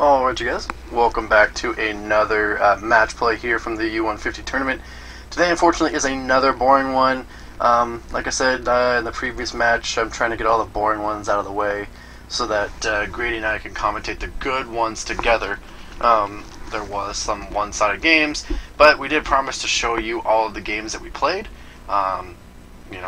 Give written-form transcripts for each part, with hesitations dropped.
Alright you guys, welcome back to another match play here from the U150 tournament. Today unfortunately is another boring one. Like I said in the previous match, I'm trying to get all the boring ones out of the way so that Grady and I can commentate the good ones together. There was some one-sided games, but we did promise to show you all of the games that we played. And you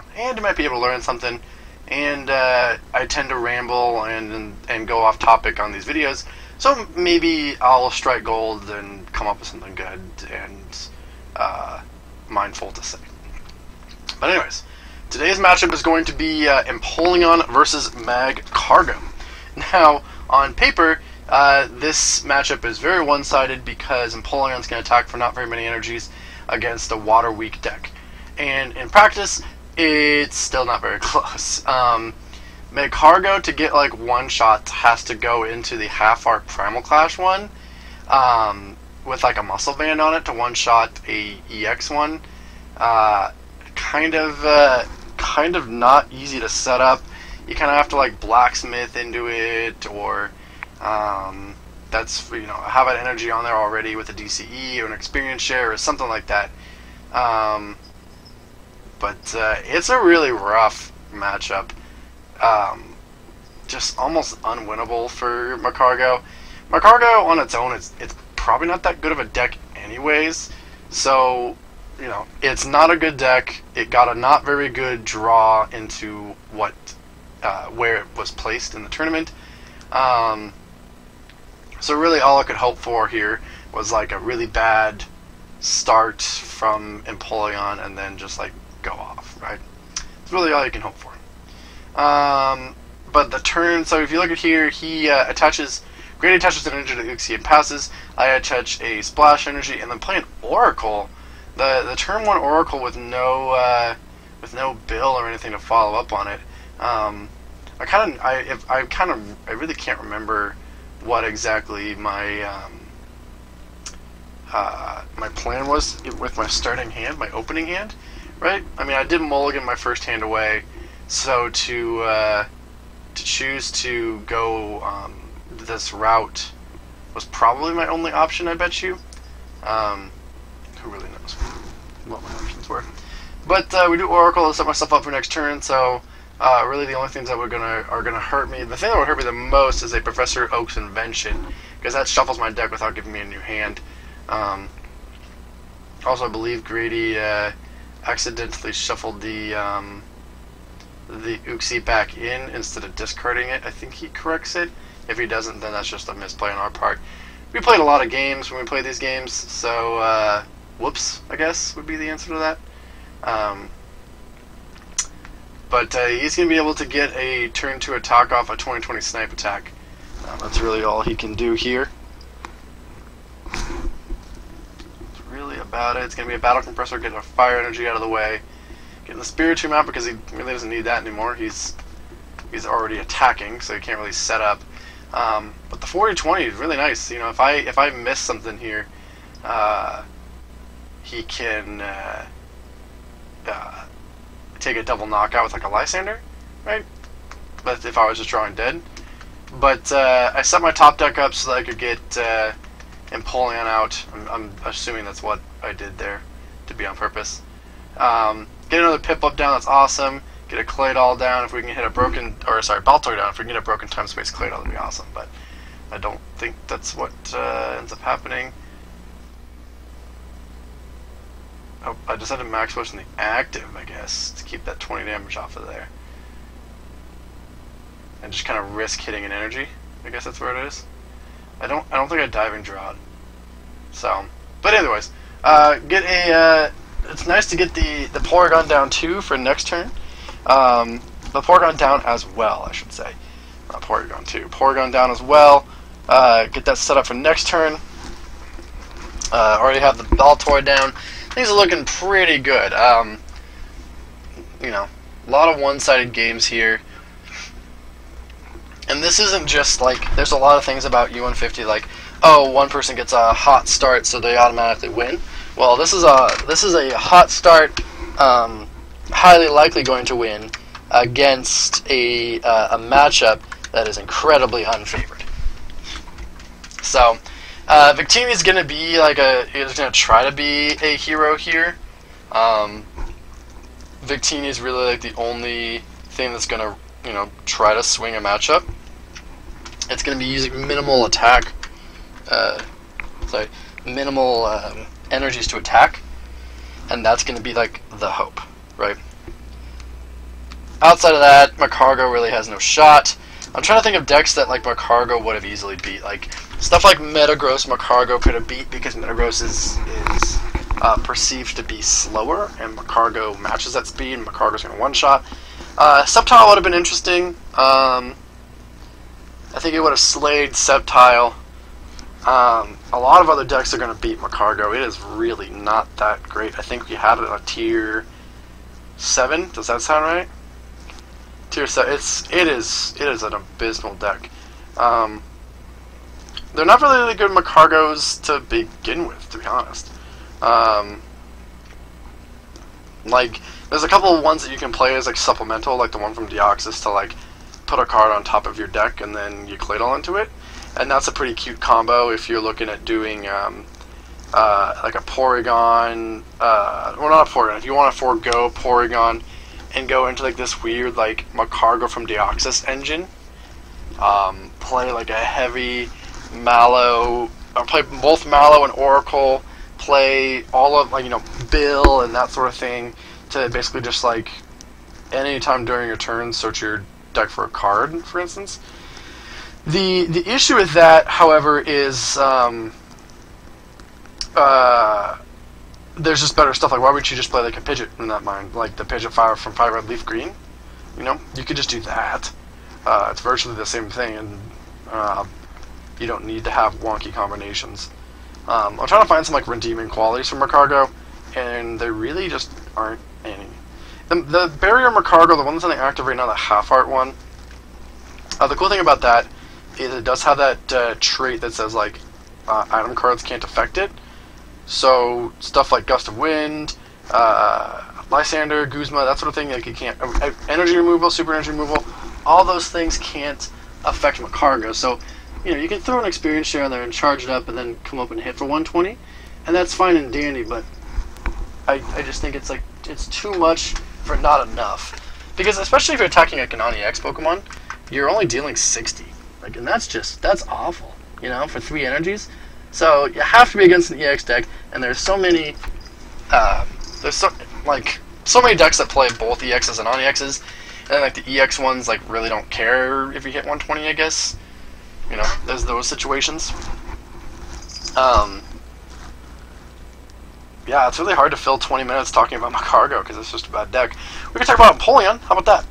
might be able to learn something. And I tend to ramble and go off topic on these videos. So maybe I'll strike gold and come up with something good and mindful to say. But anyways, today's matchup is going to be Empoleon versus Magcargo. Now, on paper, this matchup is very one-sided because Empoleon's going to attack for not very many energies against a water-weak deck. And in practice, it's still not very close. Magcargo, to get like one shot, has to go into the half-arc Primal Clash one with like a muscle band on it to one shot a EX one. Kind of not easy to set up. You kind of have to like blacksmith into it, or that's have an energy on there already with a DCE or an experience share or something like that. But it's a really rough matchup. Just almost unwinnable for Magcargo. Magcargo on its own, it's probably not that good of a deck anyways. So, it's not a good deck. It got a not very good draw into where it was placed in the tournament. So really all I could hope for here was like a really bad start from Empoleon and then just like go off, right? It's really all you can hope for. But the turn, so if you look at here, he Grady attaches an energy to Uxie and passes. I attach a splash energy and then play an Oracle. The turn one Oracle with no bill or anything to follow up on it. I really can't remember what exactly my my plan was with my starting hand, my opening hand, right? I mean, I did mulligan my first hand away. So to choose to go this route was probably my only option, I bet you. Who really knows what my options were? But we do Oracle to set myself up for next turn. So really, the only things that are gonna hurt me. The thing that would hurt me the most is a Professor Oak's Invention, because that shuffles my deck without giving me a new hand. Also, I believe Grady accidentally shuffled the Uxie back in instead of discarding it. I think he corrects it. If he doesn't, then that's just a misplay on our part. We played a lot of games when we played these games, so whoops, I guess, would be the answer to that. But he's going to be able to get a turn 2 attack off a 20/20 snipe attack. That's really all he can do here. That's really about it. It's going to be a battle compressor, getting a fire energy out of the way. Getting the Spiritomb out because he really doesn't need that anymore. He's already attacking, so he can't really set up. But the 40/20 is really nice. If I miss something here, he can take a double knockout with like a Lysander, right? But if I was just drawing dead. But I set my top deck up so that I could get Empoleon out. I'm assuming that's what I did there, to be on purpose. Get another Piplup down, that's awesome. Get a Claydol down if we can hit a Baltoy down. If we can get a broken time space Claydol, that'd be awesome. But I don't think that's what ends up happening. Oh, I decided max push in the active, I guess, to keep that 20 damage off of there. And just kind of risk hitting an energy. I guess that's where it is. I don't think I diving drawed. So, but anyways, it's nice to get the Porygon down too for next turn. The Porygon down as well, I should say. Not Porygon 2. Porygon down as well. Get that set up for next turn. Already have the Baltoy down. Things are looking pretty good. A lot of one-sided games here. And this isn't just like, there's a lot of things about U150 like, oh, one person gets a hot start so they automatically win. Well, this is a hot start, highly likely going to win against a matchup that is incredibly unfavored. So, Victini's gonna be like is gonna try to be a hero here. Victini's really like the only thing that's gonna, try to swing a matchup. It's gonna be using minimal attack, minimal energies to attack, and that's gonna be like the hope, right? Outside of that, Magcargo really has no shot. I'm trying to think of decks that like Magcargo would have easily beat. Like stuff like Metagross, Magcargo could have beat because Metagross is perceived to be slower, and Magcargo matches that speed, and Magcargo's going to one-shot. Sceptile would have been interesting. I think it would have slayed Sceptile. A lot of other decks are going to beat Magcargo. It is really not that great. I think we had it at a tier 7. Does that sound right? Tier 7. It is an abysmal deck. They're not really good Magcargos to begin with, to be honest. Like, there's a couple of ones that you can play as like supplemental, like the one from Deoxys, to like put a card on top of your deck and then you Claydol into it, and that's a pretty cute combo if you're looking at doing like a Porygon, well, not a Porygon, if you want to forego Porygon and go into like this weird like Magcargo from Deoxys engine, play like a heavy Mallow, or play both Mallow and Oracle, play all of like Bill and that sort of thing, to basically just like anytime during your turn search your deck for a card, for instance. The issue with that, however, is there's just better stuff. Like, why would you just play like a Pidgeot in that mind, like the Pidgeot Fire from 5 Red Leaf Green? You could just do that. It's virtually the same thing, and you don't need to have wonky combinations. I'm trying to find some like redeeming qualities from Magcargo, and there really just aren't any. The Barrier Magcargo, the one that's on the active right now, the half art one, the cool thing about that is it does have that trait that says like item cards can't affect it. So stuff like Gust of Wind, Lysander, Guzma, that sort of thing, like it can't. Energy removal, super energy removal, all those things can't affect Magcargo. So you can throw an experience share on there and charge it up and then come up and hit for 120, and that's fine and dandy, but I just think it's too much for not enough. Because especially if you're attacking like an EX Pokemon, you're only dealing 60. Like, and that's awful, for 3 energies. So you have to be against an EX deck, and there's so many so many decks that play both EXs and non-EXs, and like the EX ones like really don't care if you hit 120, I guess. There's those situations. Yeah, it's really hard to fill 20 minutes talking about Magcargo because it's just a bad deck. We can talk about Empoleon. How about that?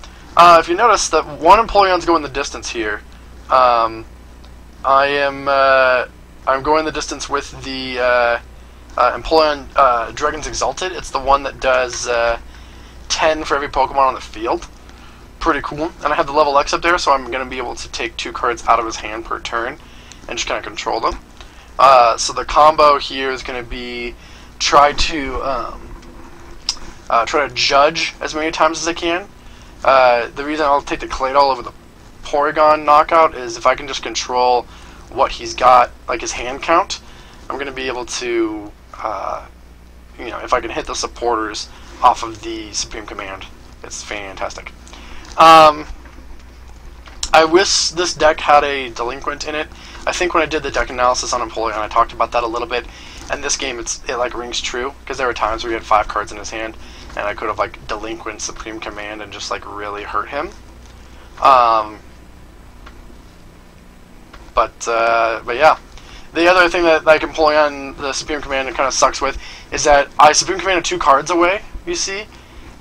If you notice that one Empoleon's going the distance here, I'm going the distance with the Empoleon Dragon's Exalted. It's the one that does 10 for every Pokemon on the field. Pretty cool. And I have the level X up there, so I'm going to be able to take 2 cards out of his hand per turn and just kind of control them. So the combo here is going to be try to judge as many times as I can. The reason I'll take the Claydol over the Porygon knockout is if I can just control what he's got, like his hand count, I'm going to be able to, if I can hit the supporters off of the Supreme Command. It's fantastic. I wish this deck had a Delinquent in it. I think when I did the deck analysis on Empoleon, I talked about that a little bit. And this game, it like rings true, because there were times where he had 5 cards in his hand, and I could have like Delinquent Supreme Command and just like really hurt him. But yeah, the other thing that like Empoleon, the Supreme Command, kind of sucks with is that I Supreme Command 2 cards away. You see,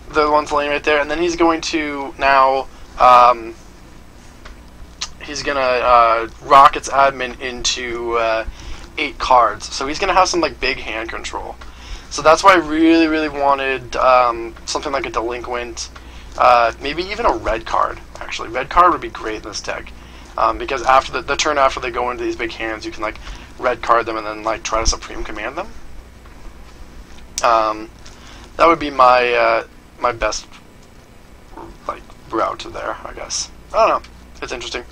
the ones laying right there, and then he's going to now he's gonna Rocket's admin into 8 cards, so he's gonna have some like big hand control. So that's why I really wanted something like a Delinquent, maybe even a red card. Actually, red card would be great in this deck, because after the turn after they go into these big hands, you can like red card them and then like try to Supreme Command them. That would be my my best like route to there, I guess. I don't know. It's interesting.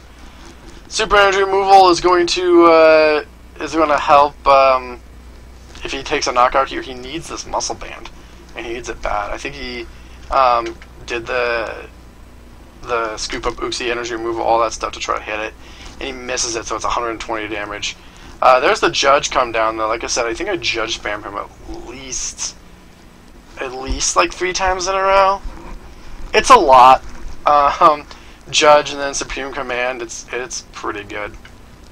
Super energy removal is going to is going to help if he takes a knockout here. He needs this muscle band, and he needs it bad. I think he did the scoop up Uxie energy removal, all that stuff to try to hit it, and he misses it, so it's 120 damage. There's the judge come down though. Like I said, I think I judge spammed him at least like 3 times in a row. It's a lot. Judge and then Supreme Command. It's pretty good.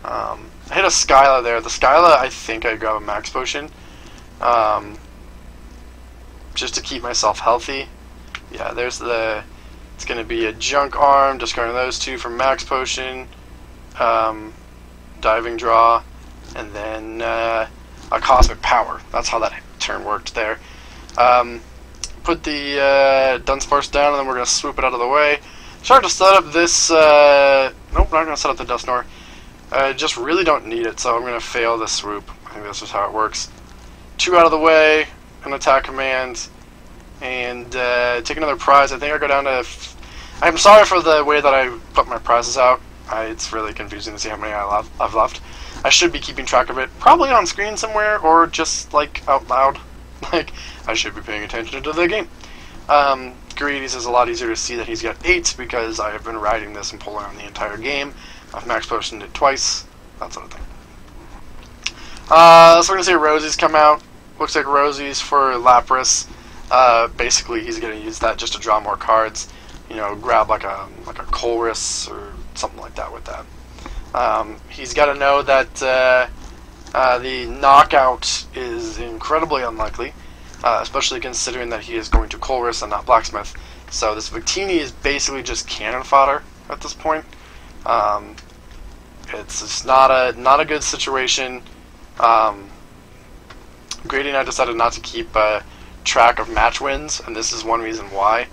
I hit a Skyla there. The Skyla, I think I grab a Max Potion, just to keep myself healthy. Yeah, there's the. It's going to be a Junk Arm, discarding those 2 from Max Potion, Diving Draw, and then a Cosmic Power. That's how that turn worked there. Put the Dunsparce down, and then we're going to swoop it out of the way. Start to set up this. Nope, not going to set up the Dusknoir. I just really don't need it, so I'm going to fail this swoop. I think that's just how it works. 2 out of the way, an attack command, and take another prize. I think I go down to. I'm sorry for the way that I put my prizes out. It's really confusing to see how many I've left. I should be keeping track of it, probably on screen somewhere, or just like out loud. Like I should be paying attention to the game. Greedies is a lot easier to see that he's got 8 because I have been riding this Empoleon the entire game. I've Max Potioned it twice, that sort of thing. So we're gonna see Rosie's come out. Looks like Rosie's for Lapras. Basically, he's gonna use that just to draw more cards. You know, grab like a Colress or something like that with that. He's got to know that the knockout is incredibly unlikely, especially considering that he is going to Colress and not Blacksmith. So this Victini is basically just cannon fodder at this point. It's just not a good situation. Grady and I decided not to keep track of match wins, and this is one reason why.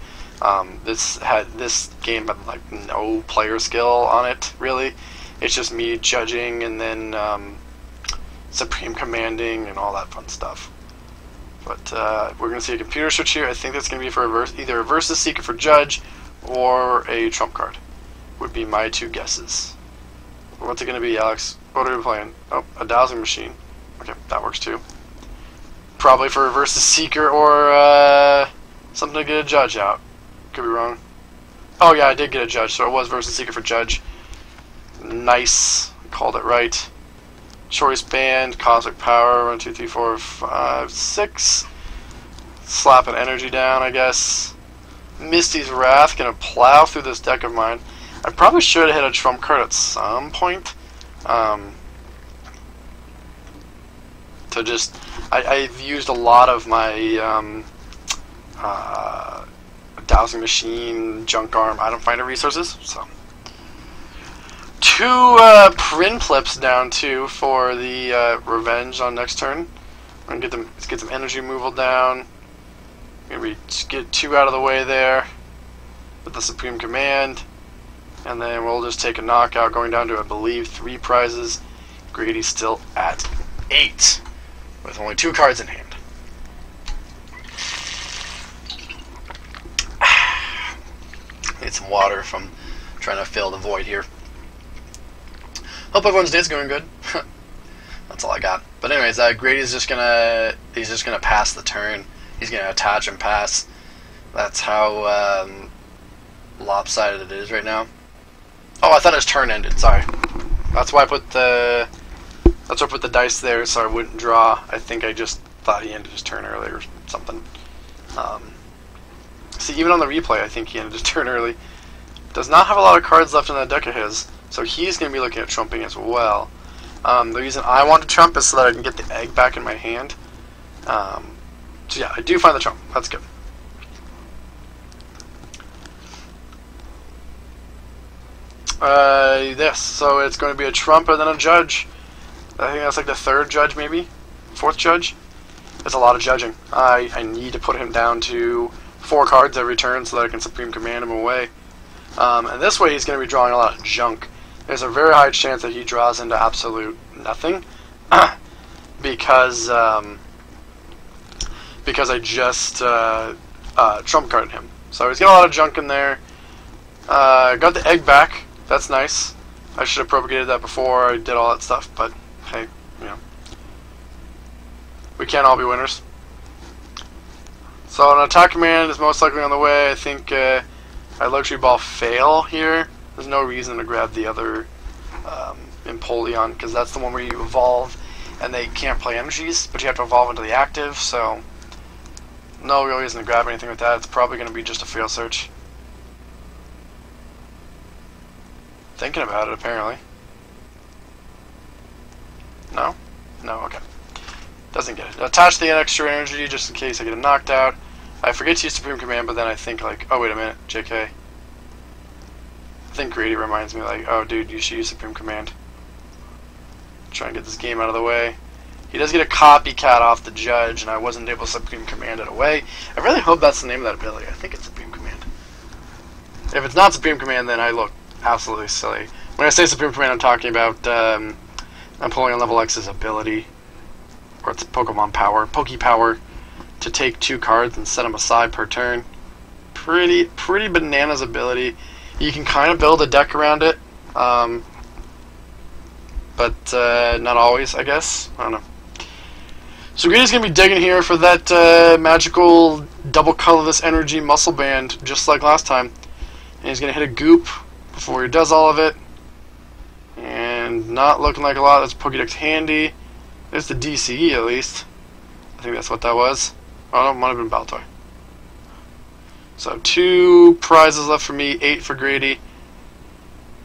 This game had like no player skill on it really. It's just me judging and then Supreme Commanding and all that fun stuff. But we're gonna see a computer switch here. I think that's gonna be for either a Versus Seeker for Judge or a Trump card. Would be my 2 guesses. What's it gonna be, Alex? What are we playing? Oh, a Dowsing Machine. Okay, that works too. Probably for a Versus Seeker or something to get a Judge out. Could be wrong. Oh yeah, I did get a Judge, so it was Versus Seeker for Judge. Nice. Called it right. Choice Band, Cosmic Power, 1, 2, 3, 4, 5, 6. Slap an energy down, I guess. Misty's Wrath, gonna plow through this deck of mine. I probably should have hit a Trump card at some point. To just, I've used a lot of my Dowsing Machine, Junk Arm, I don't find it resources, so. 2 Prinplups down too for the Revenge on next turn. I'm gonna get some energy removal down. Maybe get 2 out of the way there with the Supreme Command, and then we'll just take a knockout, going down to I believe 3 prizes. Grady's still at 8 with only 2 cards in hand. Need some water if I'm trying to fill the void here. Hope everyone's day's going good. That's all I got. But anyways, Grady's just gonna pass the turn. He's gonna attach and pass. That's how lopsided it is right now. Oh, I thought his turn ended. Sorry. That's why I put the dice there so I wouldn't draw. I think I just thought he ended his turn early or something. See, even on the replay, I think he ended his turn early. Does not have a lot of cards left in that deck of his, so he's going to be looking at trumping as well. The reason I want to trump is so that I can get the egg back in my hand. So yeah, I do find the trump. That's good. Yes, so it's going to be a trump and then a judge. I think that's like the 3rd judge, maybe? 4th judge? It's a lot of judging. I need to put him down to 4 cards every turn so that I can Supreme Command him away. And this way he's going to be drawing a lot of junk. There's a very high chance that he draws into absolute nothing. because I just trump carded him. So he's got a lot of junk in there. Got the egg back. That's nice. I should have propagated that before I did all that stuff, but hey, you know, we can't all be winners. So an attack command is most likely on the way. I think I luxury ball fail here. There's no reason to grab the other Empoleon, because that's the one where you evolve and they can't play energies, but you have to evolve into the active, so no real reason to grab anything with that. It's probably going to be just a fail search. Thinking about it, apparently. No? No, okay. Doesn't get it. Attach the extra energy just in case I get him knocked out. I forget to use Supreme Command, but then I think like, oh wait a minute, JK. I think Grady reminds me like, oh dude, you should use Supreme Command. Try and get this game out of the way. He does get a copycat off the judge, and I wasn't able to Supreme Command it away. I really hope that's the name of that ability. I think it's Supreme Command. If it's not Supreme Command, then I look absolutely silly. When I say Supreme Command, I'm talking about Empoleon level X's ability, or it's Pokemon power, Poke Power, to take 2 cards and set them aside per turn. Pretty bananas ability. You can kind of build a deck around it, but not always, I guess. I don't know. So Grady's going to be digging here for that magical double colorless energy muscle band, just like last time. And he's going to hit a goop before he does all of it. And not looking like a lot. That's Pokédex handy. There's the DCE at least. I think that's what that was. Oh, no, it might have been Baltoy. So 2 prizes left for me, 8 for Grady.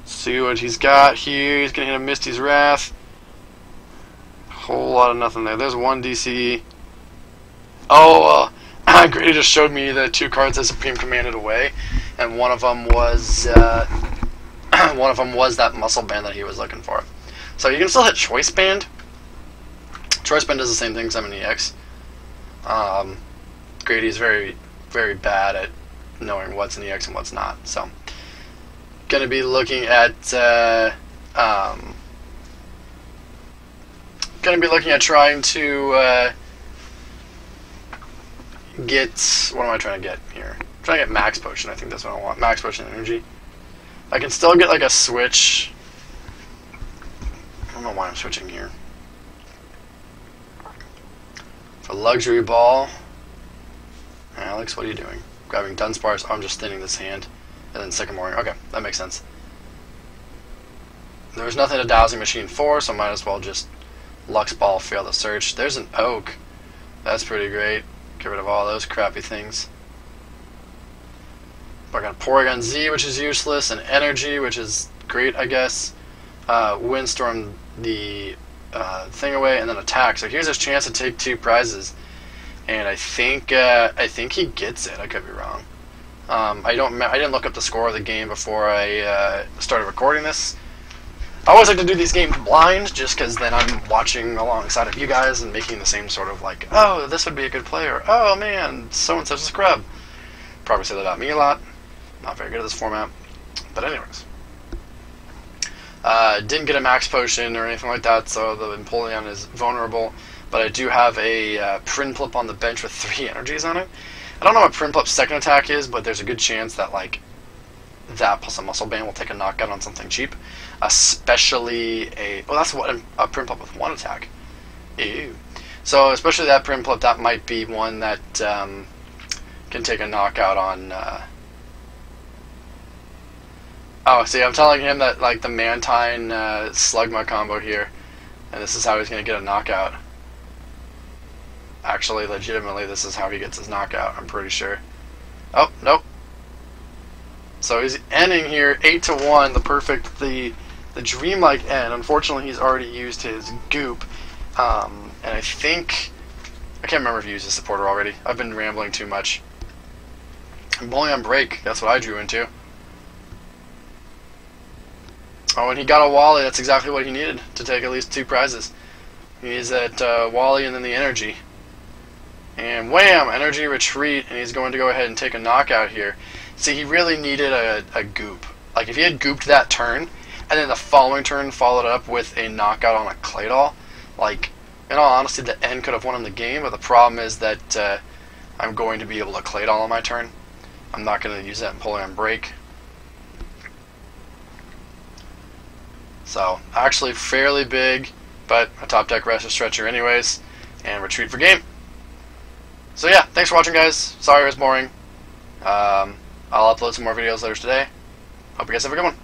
See what he's got here. He's going to hit a Misty's Wrath. Whole lot of nothing there. There's 1 DCE. Oh, Grady just showed me the 2 cards that Supreme Commanded away, and one of them was that muscle band that he was looking for. So you can still hit Choice Band. Choice Band does the same thing as M&EX. Grady's very, very bad at knowing what's in EX and what's not. So, gonna be looking at trying to get, what am I trying to get here? I'm trying to get Max Potion. I think that's what I want. Max Potion energy. I can still get like a switch. I don't know why I'm switching here. For Luxury Ball. Alex, what are you doing? Grabbing Dunsparce. Oh, I'm just thinning this hand. And then Sycamoring. Okay, that makes sense. There was nothing to Dowsing Machine for, so I might as well just Lux Ball, fail the search. There's an Oak. That's pretty great. Get rid of all those crappy things. I got Porygon Z, which is useless, and Energy, which is great, I guess. Windstorm the thing away, and then Attack. So here's his chance to take 2 prizes, and I think he gets it. I could be wrong. I didn't look up the score of the game before I started recording this. I always like to do these games blind, just because then I'm watching alongside of you guys and making the same sort of like, oh, this would be a good player. Oh man, so and such a scrub. Probably say that about me a lot. Not very good at this format. But anyways. Didn't get a Max Potion or anything like that, so the Empoleon is vulnerable. But I do have a Prinplup on the bench with 3 energies on it. I don't know what Prinplup's second attack is, but there's a good chance that like that plus a Muscle Band will take a knockout on something cheap. Especially a... well, that's what a Prinplup with 1 attack. Ew. So especially that Prinplup, that might be one that can take a knockout on... oh, see, I'm telling him that like the Mantine Slugma combo here, and this is how he's going to get a knockout. Actually, legitimately, this is how he gets his knockout, I'm pretty sure. Oh, nope. So he's ending here, 8-1, the perfect, the dreamlike end. Unfortunately, he's already used his goop, and I think, I can't remember if he used his supporter already. I've been rambling too much. Empoleon Break, that's what I drew into. Oh, and he got a Wally. That's exactly what he needed to take at least 2 prizes. He's at Wally and then the Energy. And wham! Energy Retreat, and he's going to go ahead and take a knockout here. See, he really needed a goop. Like, if he had gooped that turn, and then the following turn followed up with a knockout on a Claydol, like, in all honesty, the end could have won him the game, but the problem is that I'm going to be able to Claydol on my turn. I'm not going to use that Empoleon Break. So, actually fairly big but a top deck rest is stretcher anyways, and retreat for game. So yeah, thanks for watching, guys. Sorry it was boring. I'll upload some more videos later today. Hope you guys have a good one.